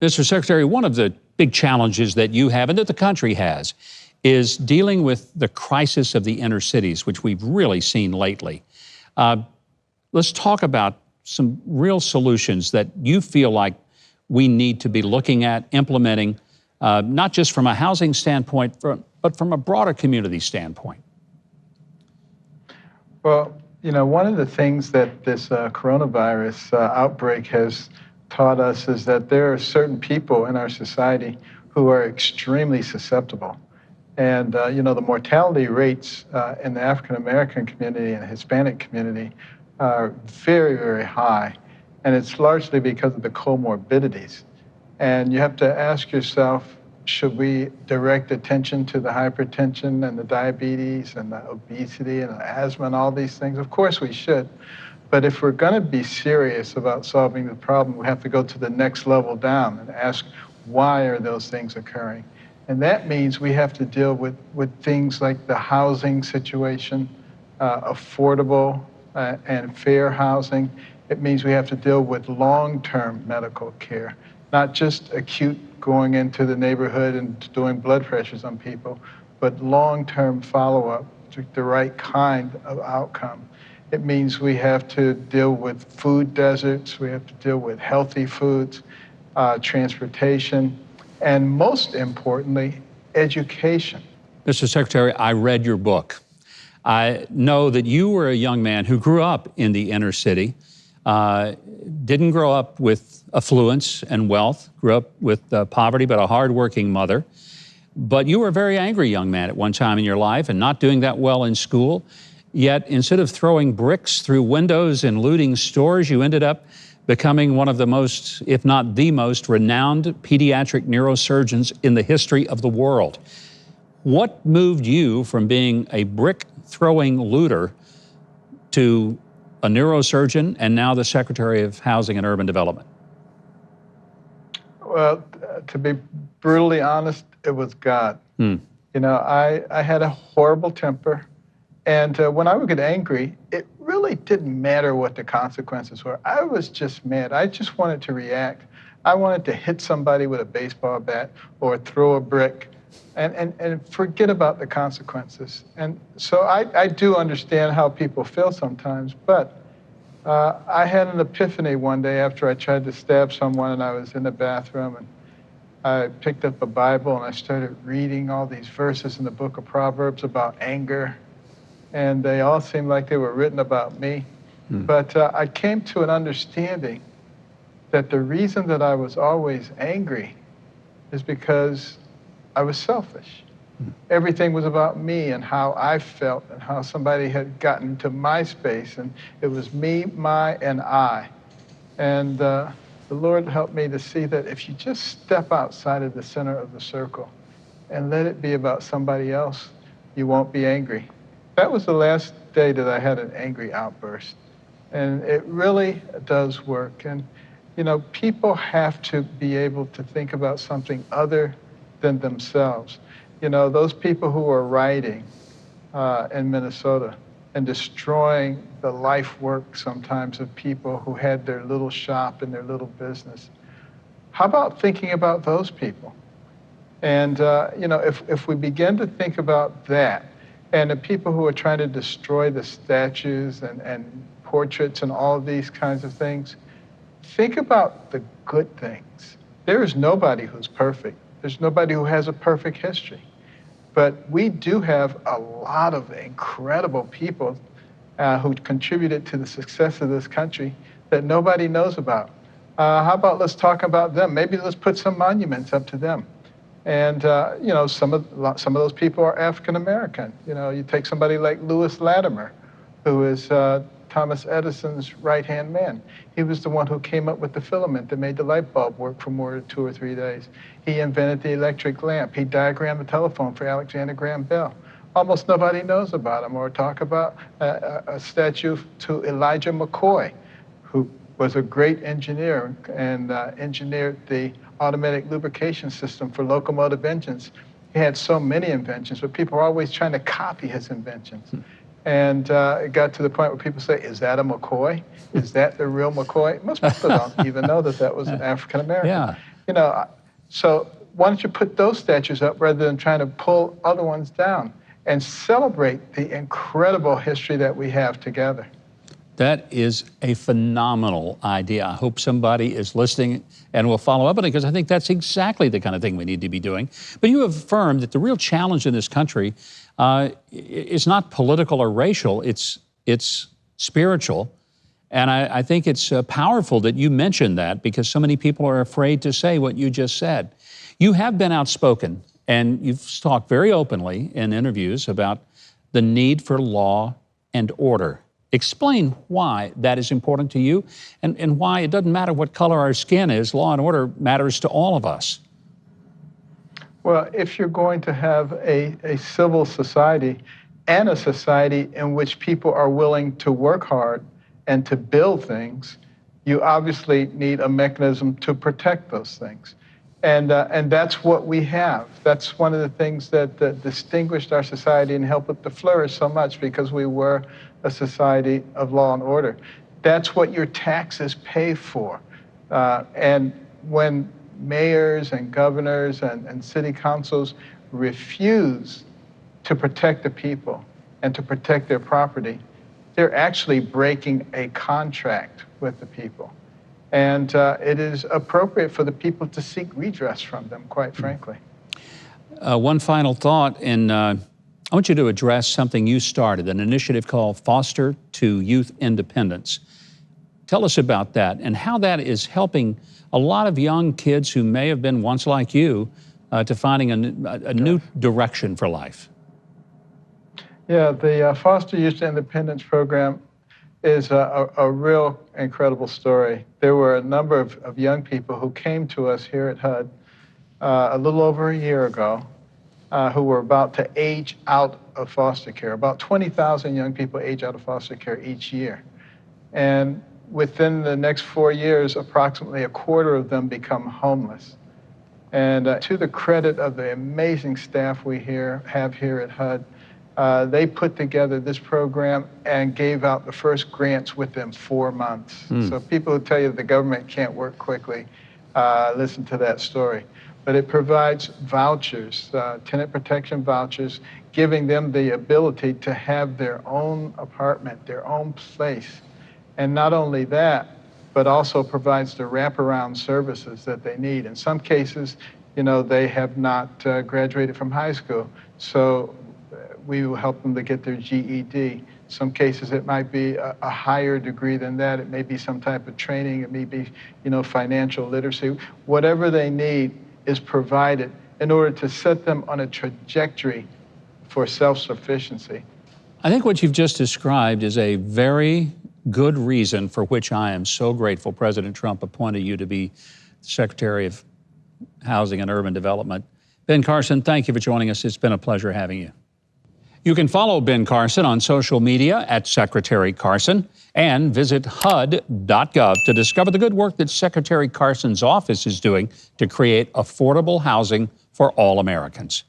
Mr. Secretary, one of the big challenges that you have and that the country has is dealing with the crisis of the inner cities, which we've really seen lately. Let's talk about some real solutions that you feel like we need to be looking at, implementing, not just from a housing standpoint, but from a broader community standpoint. Well, you know, one of the things that this coronavirus outbreak has taught us is that there are certain people in our society who are extremely susceptible. And, you know, the mortality rates in the African-American community and Hispanic community are very, very high. And it's largely because of the comorbidities. And you have to ask yourself, should we direct attention to the hypertension and the diabetes and the obesity and the asthma and all these things? Of course we should. But if we're going to be serious about solving the problem, we have to go to the next level down and ask, why are those things occurring? And that means we have to deal with things like the housing situation, affordable and fair housing. It means we have to deal with long-term medical care, not just acute going into the neighborhood and doing blood pressures on people, but long-term follow-up to the right kind of outcome. It means we have to deal with food deserts, we have to deal with healthy foods, transportation, and most importantly, education. Mr. Secretary, I read your book. I know that you were a young man who grew up in the inner city, didn't grow up with affluence and wealth, grew up with poverty, but a hardworking mother. But you were a very angry young man at one time in your life and not doing that well in school. Yet instead of throwing bricks through windows and looting stores, you ended up becoming one of the most, if not the most, renowned pediatric neurosurgeons in the history of the world. What moved you from being a brick-throwing looter to a neurosurgeon and now the Secretary of Housing and Urban Development? Well, to be brutally honest, it was God. You know, I had a horrible temper. And when I would get angry, it really didn't matter what the consequences were. I was just mad. I just wanted to react. I wanted to hit somebody with a baseball bat or throw a brick and forget about the consequences. And so I do understand how people feel sometimes, but I had an epiphany one day after I tried to stab someone and I was in the bathroom, and I picked up a Bible and I started reading all these verses in the book of Proverbs about anger. And they all seemed like they were written about me. But I came to an understanding that the reason that I was always angry is because I was selfish. Everything was about me and how I felt and how somebody had gotten to my space, and it was me, my, and I. And the Lord helped me to see that if you just step outside of the center of the circle and let it be about somebody else, you won't be angry. That was the last day that I had an angry outburst. And it really does work. And, you know, people have to be able to think about something other than themselves. You know, those people who are rioting in Minnesota and destroying the life work sometimes of people who had their little shop and their little business. How about thinking about those people? And, you know, if we begin to think about that, and the people who are trying to destroy the statues and portraits and all of these kinds of things, think about the good things. There is nobody who's perfect. There's nobody who has a perfect history. But we do have a lot of incredible people who contributed to the success of this country that nobody knows about. How about let's talk about them? Maybe let's put some monuments up to them. And, you know, some of those people are African-American. You know, you take somebody like Lewis Latimer, who is Thomas Edison's right-hand man. He was the one who came up with the filament that made the light bulb work for more than 2 or 3 days. He invented the electric lamp. He diagrammed the telephone for Alexander Graham Bell. Almost nobody knows about him. Or talk about a statue to Elijah McCoy, who was a great engineer and engineered the automatic lubrication system for locomotive engines. He had so many inventions, but people were always trying to copy his inventions. And it got to the point where people say, is that a McCoy? Is that the real McCoy? Most people don't even know that that was an African-American. Yeah. You know, so why don't you put those statues up rather than trying to pull other ones down and celebrate the incredible history that we have together? That is a phenomenal idea. I hope somebody is listening and will follow up on it, because I think that's exactly the kind of thing we need to be doing. But you have affirmed that the real challenge in this country is not political or racial, it's spiritual. And I think it's powerful that you mentioned that, because so many people are afraid to say what you just said. You have been outspoken, and you've talked very openly in interviews about the need for law and order. Explain why that is important to you, and why it doesn't matter what color our skin is, law and order matters to all of us. Well, if you're going to have a civil society and a society in which people are willing to work hard and to build things, you obviously need a mechanism to protect those things. And that's what we have. That's one of the things that distinguished our society and helped it to flourish so much, because we were a society of law and order. That's what your taxes pay for. And when mayors and governors and city councils refuse to protect the people and to protect their property, they're actually breaking a contract with the people. And it is appropriate for the people to seek redress from them, quite frankly. One final thought, and I want you to address something you started, an initiative called Foster to Youth Independence. Tell us about that and how that is helping a lot of young kids who may have been once like you to finding a new direction for life. Yeah, the Foster Youth Independence Program is a real incredible story. There were a number of young people who came to us here at HUD a little over a year ago who were about to age out of foster care. About 20,000 young people age out of foster care each year. And within the next 4 years, approximately a quarter of them become homeless. And to the credit of the amazing staff we have here at HUD, they put together this program and gave out the first grants within 4 months. So people who tell you that the government can't work quickly, listen to that story. But it provides vouchers, tenant protection vouchers, giving them the ability to have their own apartment, their own place. And not only that, but also provides the wraparound services that they need. In some cases, you know, they have not graduated from high school, so we will help them to get their GED. Some cases it might be a higher degree than that. It may be some type of training. It may be, you know, financial literacy. Whatever they need is provided in order to set them on a trajectory for self-sufficiency. I think what you've just described is a very good reason for which I am so grateful President Trump appointed you to be Secretary of Housing and Urban Development. Ben Carson, thank you for joining us. It's been a pleasure having you. You can follow Ben Carson on social media at Secretary Carson, and visit HUD.gov to discover the good work that Secretary Carson's office is doing to create affordable housing for all Americans.